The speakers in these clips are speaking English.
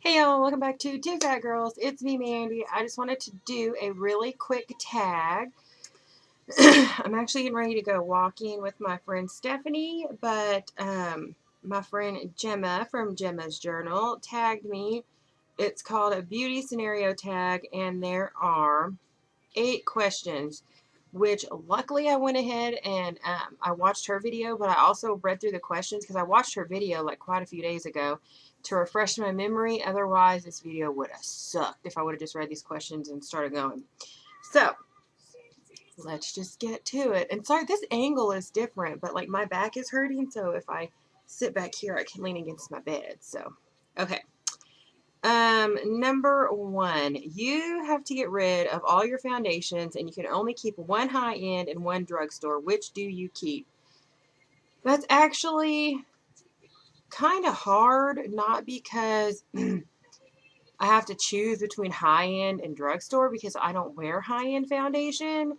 Hey y'all, welcome back to Two Fat Girls. It's me, Mandy. I just wanted to do a really quick tag. I'm actually getting ready to go walking with my friend Stephanie, but my friend Gemma from Gemma's Journal tagged me. It's called a beauty scenario tag, and there are 8 questions, which luckily I went ahead and I watched her video, but I also read through the questions because I watched her video like quite a few days ago to refresh my memory. Otherwise, this video would have sucked if I would have just read these questions and started going. So, let's just get to it. And sorry, this angle is different, but like my back is hurting, so if I sit back here, I can lean against my bed. So, okay. Number 1, you have to get rid of all your foundations and you can only keep one high-end and one drugstore. Which do you keep? That's actually kind of hard, not because I have to choose between high-end and drugstore because I don't wear high-end foundation,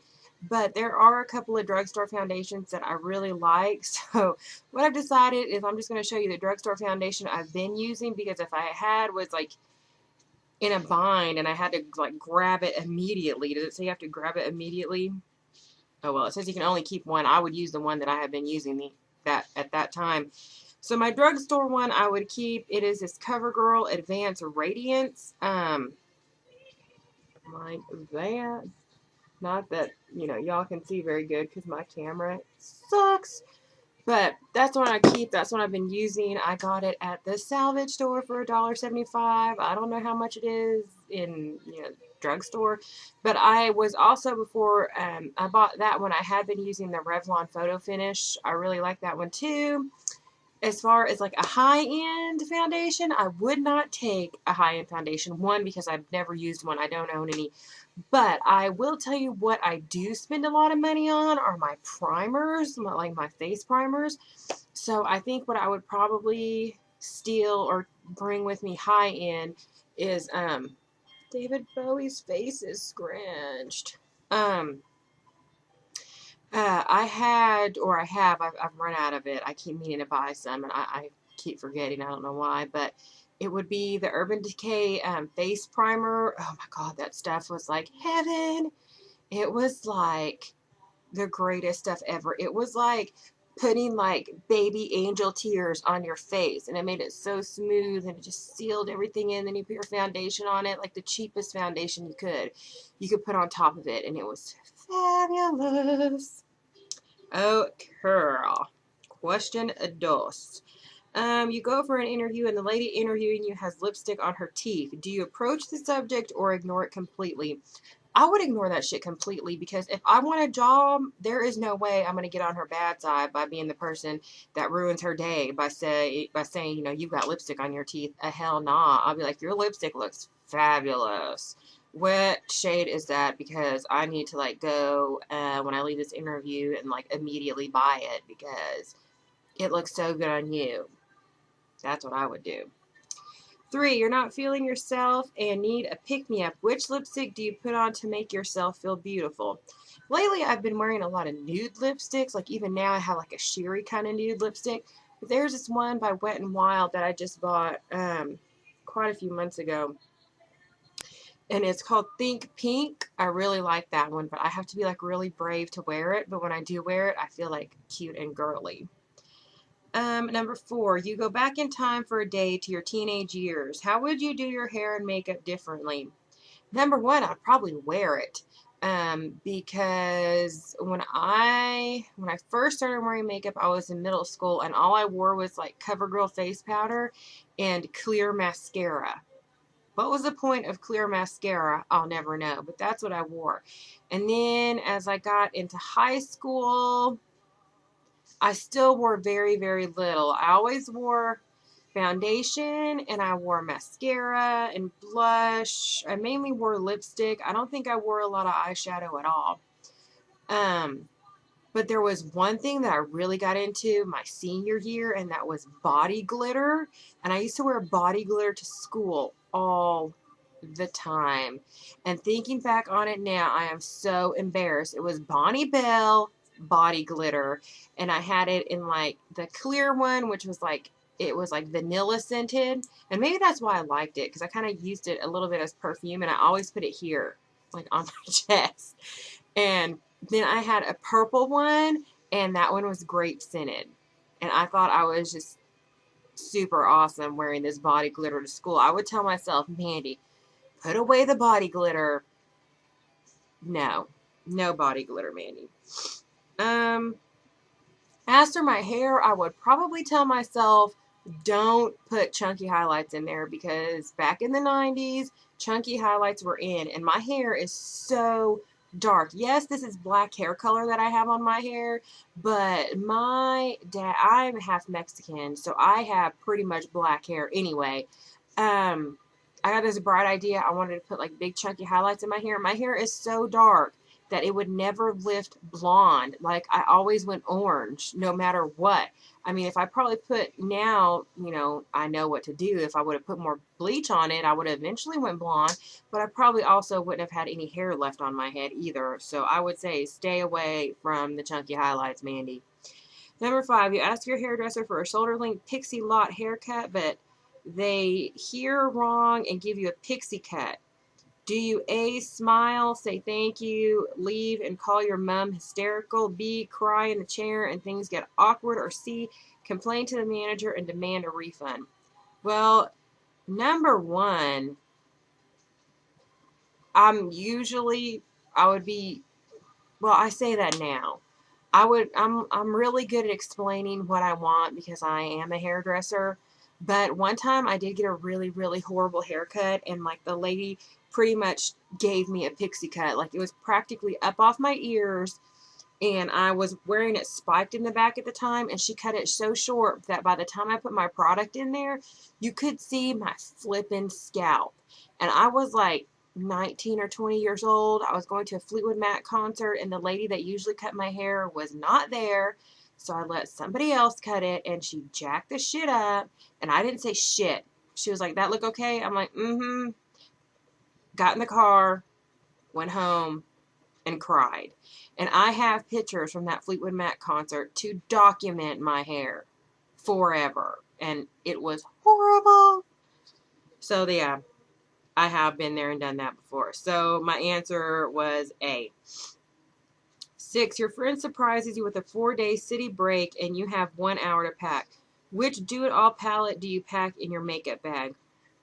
but there are a couple of drugstore foundations that I really like. So what I've decided is I'm just going to show you the drugstore foundation I've been using, because if I was like in a bind and I had to like grab it immediately. Does it say you have to grab it immediately? Oh well, it says you can only keep one. I would use the one that I have been using at that time. So my drugstore one I would keep. It is this CoverGirl Advanced Radiance. Like that. Not that, y'all can see very good because my camera sucks. But that's what I keep. That's what I've been using. I got it at the salvage store for $1.75. I don't know how much it is in drugstore. But I was also, before I bought that one, I had been using the Revlon Photo Finish. I really like that one too. As far as like a high-end foundation, I would not take a high-end foundation. One, because I've never used one. I don't own any. But I will tell you what I do spend a lot of money on are my primers, like my face primers. So I think what I would probably steal or bring with me high end is David Bowie's face is scrunched. I've run out of it. I keep meaning to buy some, and I keep forgetting. I don't know why, but it would be the Urban Decay face primer. Oh my god, that stuff was like heaven. It was like the greatest stuff ever. It was like putting like baby angel tears on your face, and it made it so smooth, and it just sealed everything in. Then you put your foundation on it, like the cheapest foundation you could put on top of it, and it was fabulous. Oh, girl. Question dos. You go for an interview and the lady interviewing you has lipstick on her teeth. Do you approach the subject or ignore it completely? I would ignore that shit completely, because if I want a job, there is no way I'm going to get on her bad side by being the person that ruins her day by saying, you've got lipstick on your teeth. Hell nah. I'll be like, your lipstick looks fabulous. What shade is that? Because I need to like go when I leave this interview and like immediately buy it because it looks so good on you. That's what I would do. 3, you're not feeling yourself and need a pick-me-up. Which lipstick do you put on to make yourself feel beautiful? Lately, I've been wearing a lot of nude lipsticks. Like even now, I have like a sheery kind of nude lipstick. But there's this one by Wet n Wild that I just bought quite a few months ago. And it's called Think Pink. I really like that one, but I have to be like really brave to wear it. But when I do wear it, I feel like cute and girly. Number 4, you go back in time for a day to your teenage years. How would you do your hair and makeup differently? Number 1, I'd probably wear it. Because when I first started wearing makeup, I was in middle school, and all I wore was like CoverGirl face powder and clear mascara. What was the point of clear mascara? I'll never know, but that's what I wore. And then as I got into high school, I still wore very, very little. I always wore foundation, and I wore mascara and blush. I mainly wore lipstick. I don't think I wore a lot of eyeshadow at all. But there was one thing that I really got into my senior year, and that was body glitter. And I used to wear body glitter to school all the time. And thinking back on it now, I am so embarrassed. It was Bonnie Bell body glitter, and I had it in like the clear one, which was like it was like vanilla scented. And maybe that's why I liked it, because I kind of used it a little bit as perfume, and I always put it here, like on my chest. And then I had a purple one, and that one was grape scented. And I thought I was just super awesome wearing this body glitter to school. I would tell myself, Mandy, put away the body glitter. No, no body glitter, Mandy. As for my hair, I would probably tell myself, don't put chunky highlights in there, because back in the 90s, chunky highlights were in, and my hair is so dark. Yes, this is black hair color that I have on my hair, but my dad, I'm half Mexican, so I have pretty much black hair anyway. I got this bright idea. I wanted to put like big chunky highlights in my hair. My hair is so dark that it would never lift blonde. Like, I always went orange no matter what. I mean, if I probably put now, you know, I know what to do. If I would have put more bleach on it, I would have eventually went blonde, but I probably also wouldn't have had any hair left on my head either. So I would say stay away from the chunky highlights, Mandy. Number 5, you ask your hairdresser for a shoulder length Pixie Lott haircut, but they hear wrong and give you a pixie cut. Do you A, smile, say thank you, leave, and call your mom hysterical? B, cry in the chair and things get awkward? Or C, complain to the manager and demand a refund? Well, number 1, I would be, well, I say that now. I'm really good at explaining what I want because I am a hairdresser. But one time I did get a really, really horrible haircut, and like the lady pretty much gave me a pixie cut. Like, it was practically up off my ears, and I was wearing it spiked in the back at the time, and she cut it so short that by the time I put my product in there, you could see my flippin' scalp. And I was like 19 or 20 years old. I was going to a Fleetwood Mac concert, and the lady that usually cut my hair was not there. So I let somebody else cut it, and she jacked the shit up, and I didn't say shit. She was like, that look okay? I'm like, mm-hmm. Got in the car, went home, and cried. And I have pictures from that Fleetwood Mac concert to document my hair forever. And it was horrible. So yeah, I have been there and done that before. So my answer was A. 6, your friend surprises you with a 4-day city break and you have 1 hour to pack. Which do-it-all palette do you pack in your makeup bag?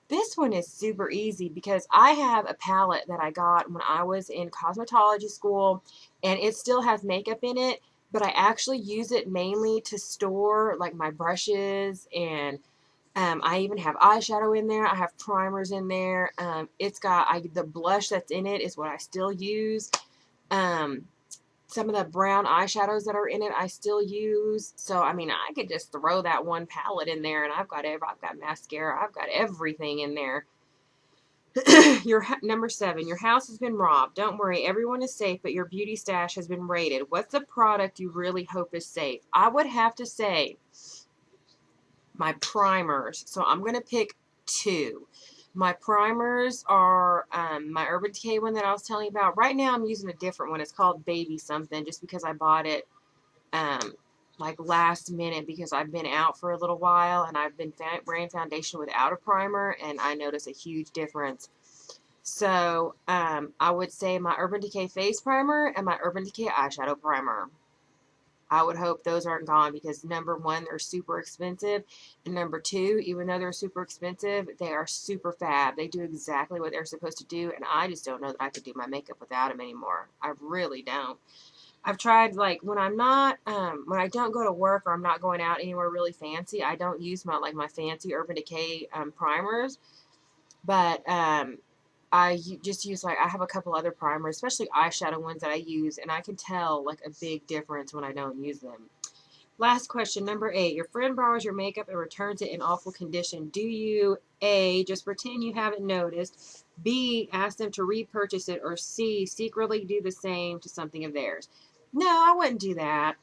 This one is super easy because I have a palette that I got when I was in cosmetology school, and it still has makeup in it, but I actually use it mainly to store like my brushes, and I even have eyeshadow in there. I have primers in there. It's got the blush that's in it is what I still use. Some of the brown eyeshadows that are in it I still use. So I mean, I could just throw that one palette in there, and I've got mascara, I've got everything in there. Number 7, your house has been robbed. Don't worry, everyone is safe, but your beauty stash has been raided. What's the product you really hope is safe? I would have to say my primers. So I'm going to pick 2. My primers are my Urban Decay one that I was telling you about. Right now I'm using a different one. It's called Baby something, just because I bought it like last minute because I've been out for a little while and I've been wearing foundation without a primer, and I notice a huge difference. So I would say my Urban Decay face primer and my Urban Decay eyeshadow primer. I would hope those aren't gone because number 1, they're super expensive, and number 2, even though they're super expensive, they are super fab. They do exactly what they're supposed to do, and I just don't know that I could do my makeup without them anymore. I really don't. I've tried, like, when I'm not, when I don't go to work or I'm not going out anywhere really fancy, I don't use my fancy Urban Decay primers, but I just use, like, I have a couple other primers, especially eyeshadow ones that I use, and I can tell, like, a big difference when I don't use them. Last question, number 8. Your friend borrows your makeup and returns it in awful condition. Do you, A, just pretend you haven't noticed, B, ask them to repurchase it, or C, secretly do the same to something of theirs? No, I wouldn't do that.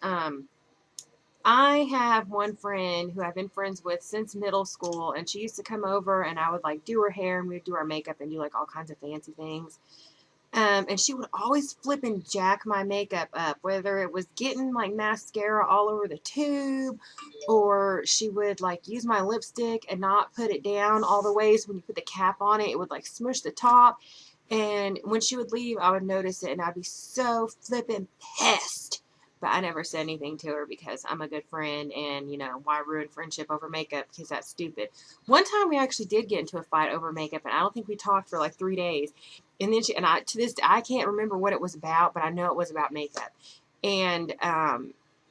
I have one friend who I've been friends with since middle school, and she used to come over and I would like do her hair and we'd do our makeup and do like all kinds of fancy things. And she would always flip and jack my makeup up, whether it was getting like mascara all over the tube, or she would like use my lipstick and not put it down all the way. So when you put the cap on it, it would like smush the top. And when she would leave, I would notice it and I'd be so flippin' pissed. But I never said anything to her because I'm a good friend, and you know, why ruin friendship over makeup? Because that's stupid. One time we actually did get into a fight over makeup, and I don't think we talked for like 3 days. And then to this day, I can't remember what it was about, but I know it was about makeup. And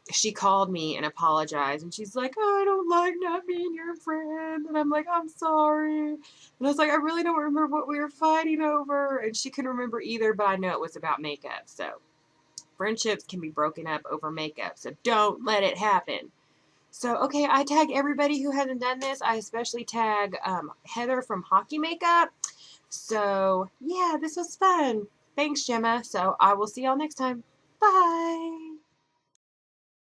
she called me and apologized, and she's like, "Oh, I don't like not being your friend." And I'm like, "I'm sorry." And I was like, "I really don't remember what we were fighting over." And she couldn't remember either, but I know it was about makeup. So friendships can be broken up over makeup, so don't let it happen. So, okay, I tag everybody who hasn't done this. I especially tag Heather from HockeyMakeup. So, yeah, this was fun. Thanks, Gemma. So, I will see y'all next time. Bye.